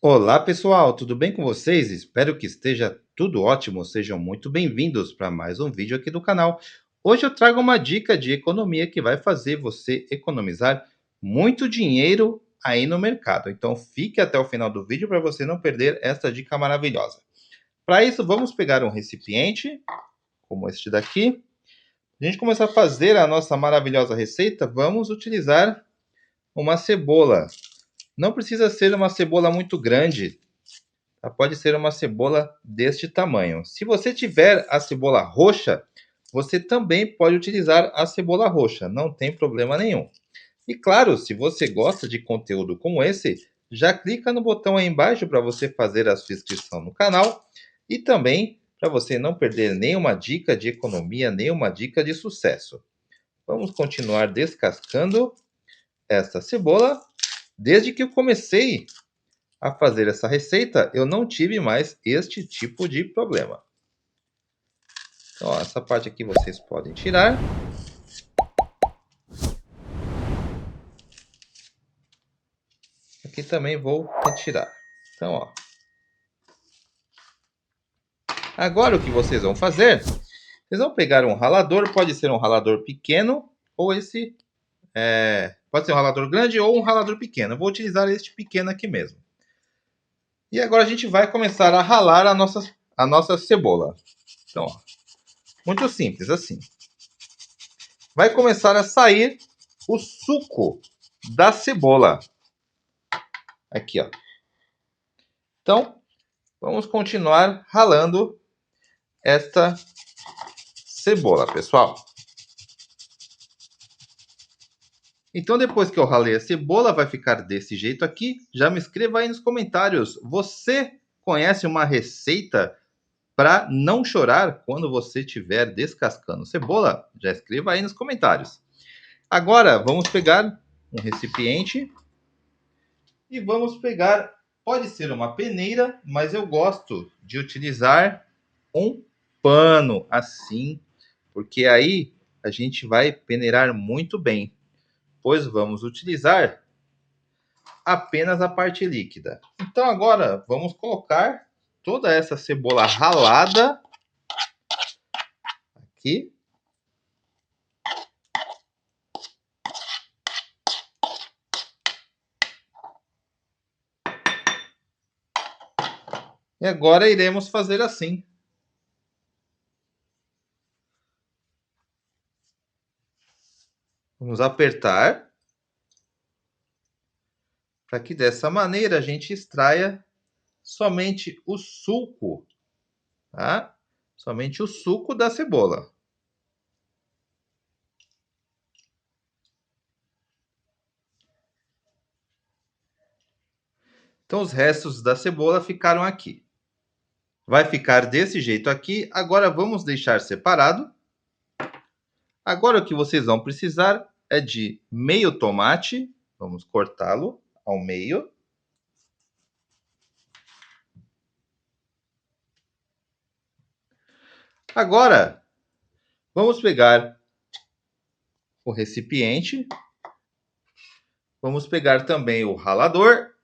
Olá pessoal, tudo bem com vocês? Espero que esteja tudo ótimo. Sejam muito bem-vindos para mais um vídeo aqui do canal. Hoje eu trago uma dica de economia que vai fazer você economizar muito dinheiro aí no mercado. Então fique até o final do vídeo para você não perder esta dica maravilhosa. Para isso, vamos pegar um recipiente, como este daqui. A gente começar a fazer a nossa maravilhosa receita, vamos utilizar uma cebola. Não precisa ser uma cebola muito grande, pode ser uma cebola deste tamanho. Se você tiver a cebola roxa, você também pode utilizar a cebola roxa, não tem problema nenhum. E claro, se você gosta de conteúdo como esse, já clica no botão aí embaixo para você fazer a sua inscrição no canal e também para você não perder nenhuma dica de economia, nenhuma dica de sucesso. Vamos continuar descascando esta cebola. Desde que eu comecei a fazer essa receita, eu não tive mais este tipo de problema. Então, ó, essa parte aqui vocês podem tirar. Aqui também vou retirar. Então, ó. Agora o que vocês vão fazer? Vocês vão pegar um ralador, pode ser um ralador pequeno ou esse... pode ser um ralador grande ou um ralador pequeno. Eu vou utilizar este pequeno aqui mesmo. E agora a gente vai começar a ralar a nossa cebola. Então, ó, muito simples assim. Vai começar a sair o suco da cebola. Aqui, ó. Então, vamos continuar ralando esta cebola, pessoal. Então, depois que eu ralei a cebola, vai ficar desse jeito aqui. Já me escreva aí nos comentários. Você conhece uma receita para não chorar quando você estiver descascando cebola? Já escreva aí nos comentários. Agora, vamos pegar um recipiente e vamos pegar, pode ser uma peneira, mas eu gosto de utilizar um pano assim, porque aí a gente vai peneirar muito bem, pois vamos utilizar apenas a parte líquida. Então agora vamos colocar toda essa cebola ralada aqui. E agora iremos fazer assim. Vamos apertar para que dessa maneira a gente extraia somente o suco, tá? Somente o suco da cebola. Então os restos da cebola ficaram aqui. Vai ficar desse jeito aqui. Agora vamos deixar separado. Agora o que vocês vão precisar é de meio tomate. Vamos cortá-lo ao meio. Agora vamos pegar o recipiente. Vamos pegar também o ralador.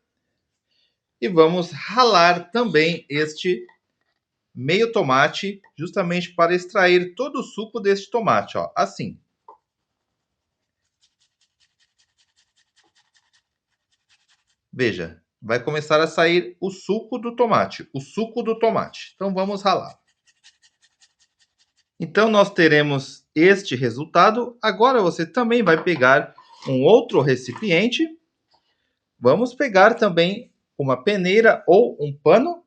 E vamos ralar também este meio tomate, justamente para extrair todo o suco deste tomate, ó, assim. Veja, vai começar a sair o suco do tomate, o suco do tomate. Então vamos ralar. Então nós teremos este resultado. Agora você também vai pegar um outro recipiente. Vamos pegar também uma peneira ou um pano,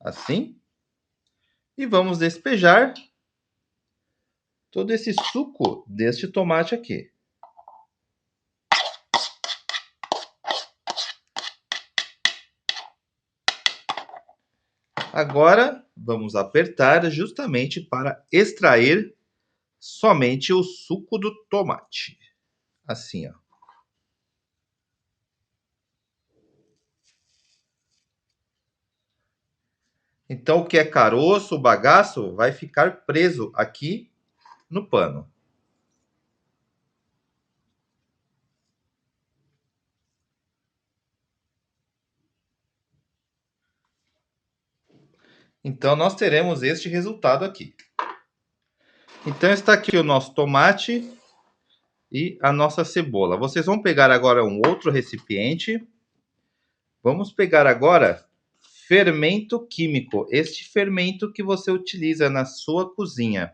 assim. E vamos despejar todo esse suco deste tomate aqui. Agora, vamos apertar justamente para extrair somente o suco do tomate. Assim, ó. Então, o que é caroço, o bagaço, vai ficar preso aqui no pano. Então, nós teremos este resultado aqui. Então, está aqui o nosso tomate e a nossa cebola. Vocês vão pegar agora um outro recipiente. Vamos pegar agora fermento químico. Este fermento que você utiliza na sua cozinha.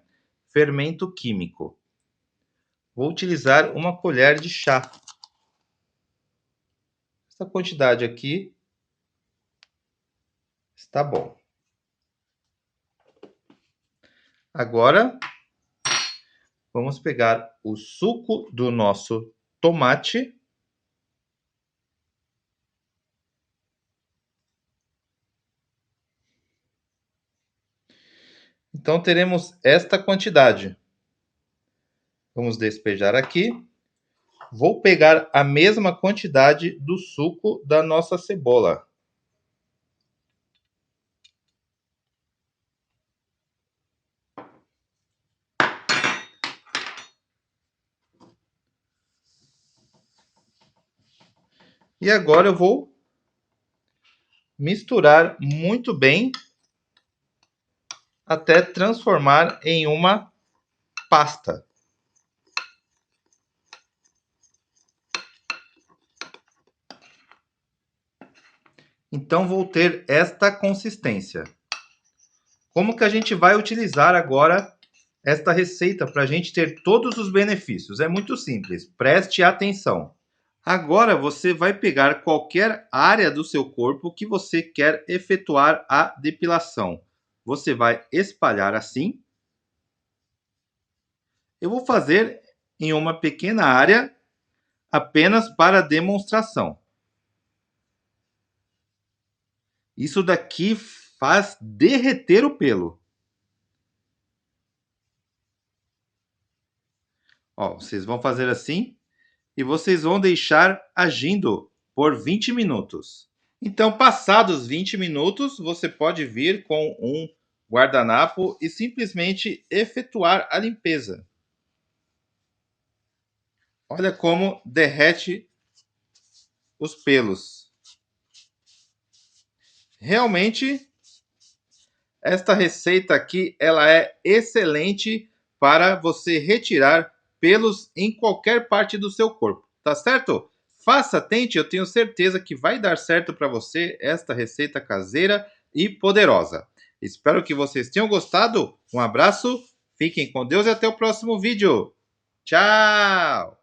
Fermento químico. Vou utilizar uma colher de chá. Essa quantidade aqui está bom. Agora, vamos pegar o suco do nosso tomate. Então, teremos esta quantidade. Vamos despejar aqui. Vou pegar a mesma quantidade do suco da nossa cebola. E agora eu vou misturar muito bem até transformar em uma pasta. Então vou ter esta consistência. Como que a gente vai utilizar agora esta receita para a gente ter todos os benefícios? É muito simples, preste atenção. Agora você vai pegar qualquer área do seu corpo que você quer efetuar a depilação. Você vai espalhar assim. Eu vou fazer em uma pequena área apenas para demonstração. Isso daqui faz derreter o pelo. Ó, vocês vão fazer assim e vocês vão deixar agindo por 20 minutos. Então, passados 20 minutos, você pode vir com um guardanapo e simplesmente efetuar a limpeza. Olha como derrete os pelos. Realmente, esta receita aqui, ela é excelente para você retirar pelos em qualquer parte do seu corpo, tá certo? Faça, tente, eu tenho certeza que vai dar certo para você esta receita caseira e poderosa. Espero que vocês tenham gostado. Um abraço, fiquem com Deus e até o próximo vídeo. Tchau!